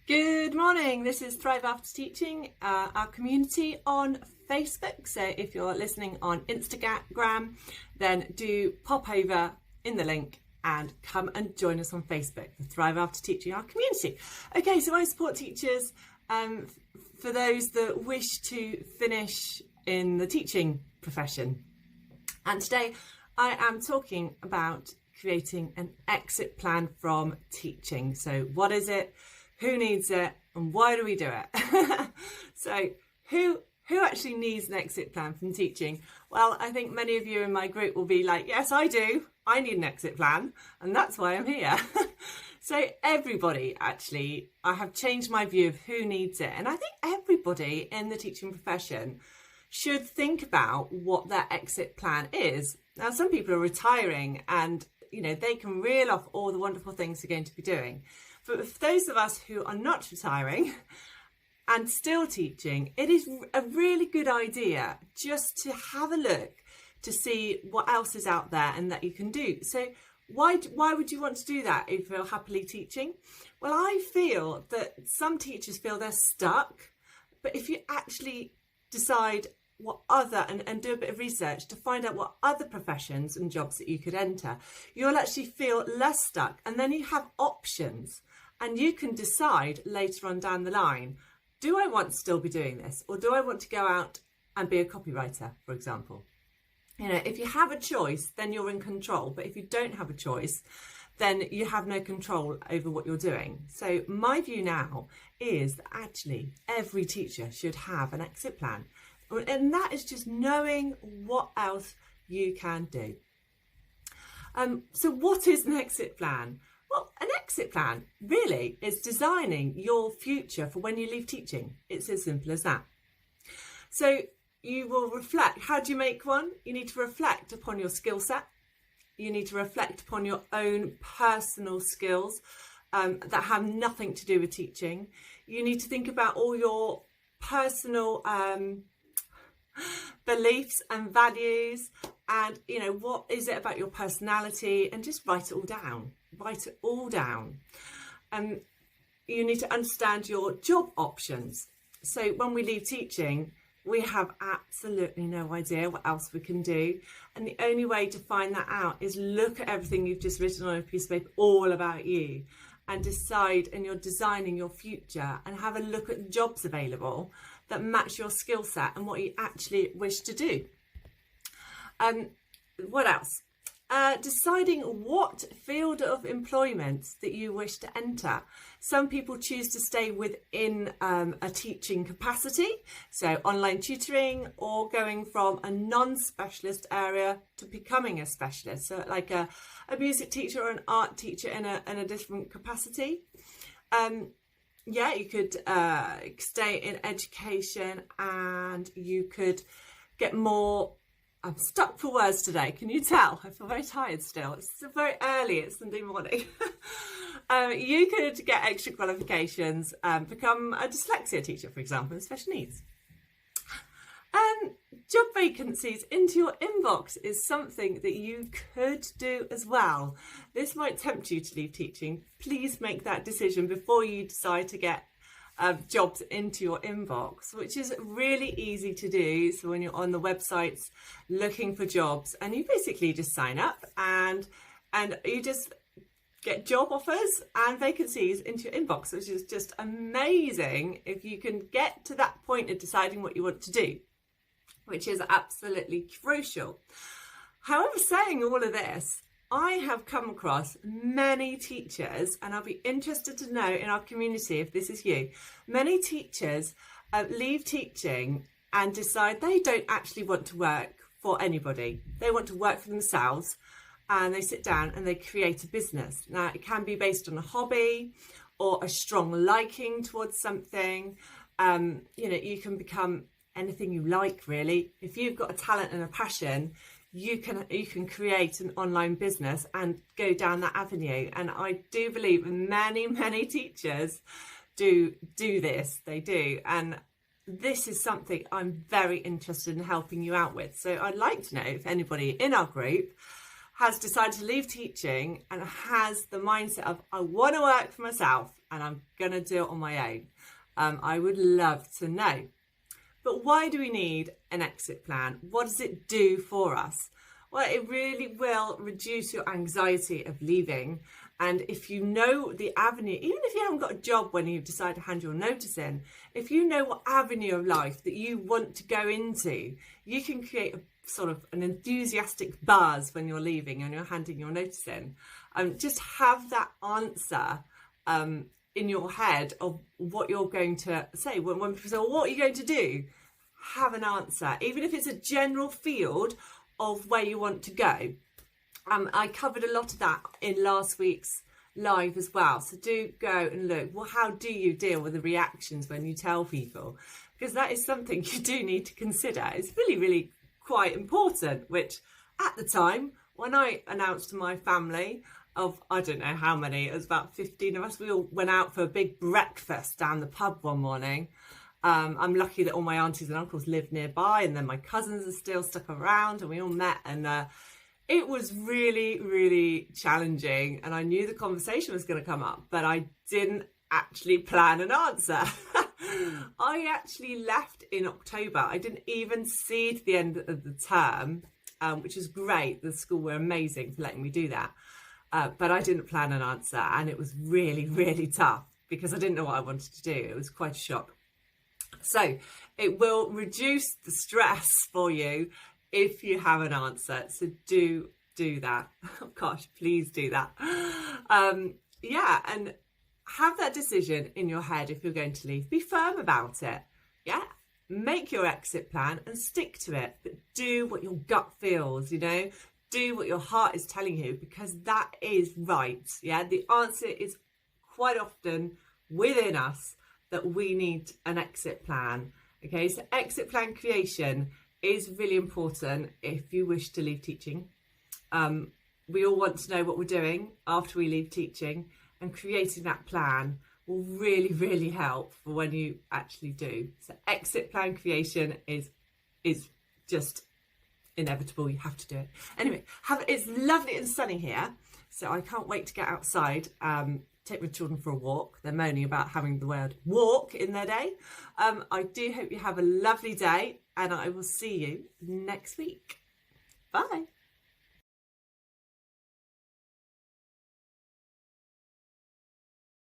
Good morning, this is Thrive After Teaching, our community on Facebook. So if you're listening on Instagram, then do pop over in the link and come and join us on Facebook for Thrive After Teaching, our community. Okay, so I support teachers for those that wish to finish in the teaching profession. And today I am talking about creating an exit plan from teaching. So what is it? Who needs it, and why do we do it? So who actually needs an exit plan from teaching? Well, I think many of you in my group will be like, yes, I do. I need an exit plan, and that's why I'm here. So everybody, actually, I have changed my view of who needs it. And I think everybody in the teaching profession should think about what their exit plan is. Now, some people are retiring and, they can reel off all the wonderful things they're going to be doing. But for those of us who are not retiring and still teaching, it is a really good idea just to have a look to see what else is out there and that you can do. So why would you want to do that if you're happily teaching? Well, I feel that some teachers feel they're stuck, but if you actually decide what other and do a bit of research to find out what other professions and jobs that you could enter, you'll actually feel less stuck, and then you have options. And you can decide later on down the line, do I want to still be doing this? Or do I want to go out and be a copywriter, for example? If you have a choice, then you're in control. But if you don't have a choice, then you have no control over what you're doing. So my view now is that actually every teacher should have an exit plan. And that is just knowing what else you can do. So what is an exit plan? Well, an exit plan really is designing your future for when you leave teaching. It's as simple as that. So you will reflect. How do you make one? You need to reflect upon your skill set. You need to reflect upon your own personal skills that have nothing to do with teaching. You need to think about all your personal beliefs and values, and what is it about your personality, and just write it all down. Write it all down. You need to understand your job options. So when we leave teaching, we have absolutely no idea what else we can do. And the only way to find that out is look at everything you've just written on a piece of paper, all about you, and decide, and you're designing your future, and have a look at jobs available that match your skill set and what you actually wish to do. What else? Deciding what field of employment that you wish to enter. Some people choose to stay within a teaching capacity, so online tutoring, or going from a non-specialist area to becoming a specialist, so like a music teacher or an art teacher in a different capacity. You could stay in education, and you could get more. I'm stuck for words today. Can you tell? I feel very tired still. It's very early. It's Sunday morning. You could get extra qualifications, become a dyslexia teacher, for example, in special needs. Job vacancies into your inbox is something that you could do as well. This might tempt you to leave teaching. Please make that decision before you decide to get jobs into your inbox, which is really easy to do. So when you're on the websites looking for jobs, and you basically just sign up and you just get job offers and vacancies into your inbox, which is just amazing if you can get to that point of deciding what you want to do, which is absolutely crucial. However, saying all of this, I have come across many teachers, and I'll be interested to know in our community if this is you, many teachers leave teaching and decide they don't actually want to work for anybody. They want to work for themselves, and they sit down and they create a business. Now, it can be based on a hobby or a strong liking towards something. You can become anything you like, really. If you've got a talent and a passion, you can create an online business and go down that avenue. And I do believe many teachers do this. They do. And this is something I'm very interested in helping you out with. So I'd like to know if anybody in our group has decided to leave teaching and has the mindset of, I want to work for myself and I'm going to do it on my own. I would love to know. But why do we need an exit plan? What does it do for us? Well, it really will reduce your anxiety of leaving. And if you know the avenue, even if you haven't got a job when you decide to hand your notice in, if you know what avenue of life that you want to go into, you can create a sort of an enthusiastic buzz when you're leaving and you're handing your notice in. Just have that answer in your head of what you're going to say. When people say, well, what are you going to do? Have an answer, even if it's a general field of where you want to go. I covered a lot of that in last week's live as well. So do go and look. Well, how do you deal with the reactions when you tell people? Because that is something you do need to consider. It's really, really quite important, which at the time, when I announced to my family of, I don't know how many, it was about 15 of us, we all went out for a big breakfast down the pub one morning. I'm lucky that all my aunties and uncles live nearby, and then my cousins are still stuck around, and we all met, and it was really, really challenging, and I knew the conversation was going to come up, but I didn't actually plan an answer. I actually left in October. I didn't even see to the end of the term, which is great. The school were amazing for letting me do that. But I didn't plan an answer, and it was really, really tough because I didn't know what I wanted to do. It was quite a shock. So it will reduce the stress for you if you have an answer. So do that. Oh gosh, please do that. Yeah, and have that decision in your head if you're going to leave. Be firm about it. Yeah, make your exit plan and stick to it. But do what your gut feels, you know. Do what your heart is telling you, because that is right. Yeah, the answer is quite often within us that we need an exit plan. Okay, so exit plan creation is really important if you wish to leave teaching. We all want to know what we're doing after we leave teaching, and creating that plan will really, really help for when you actually do. So exit plan creation is just inevitable. You have to do it. Anyway, it's lovely and sunny here, so I can't wait to get outside. Take my children for a walk. They're moaning about having the word walk in their day. I do hope you have a lovely day, and I will see you next week. Bye.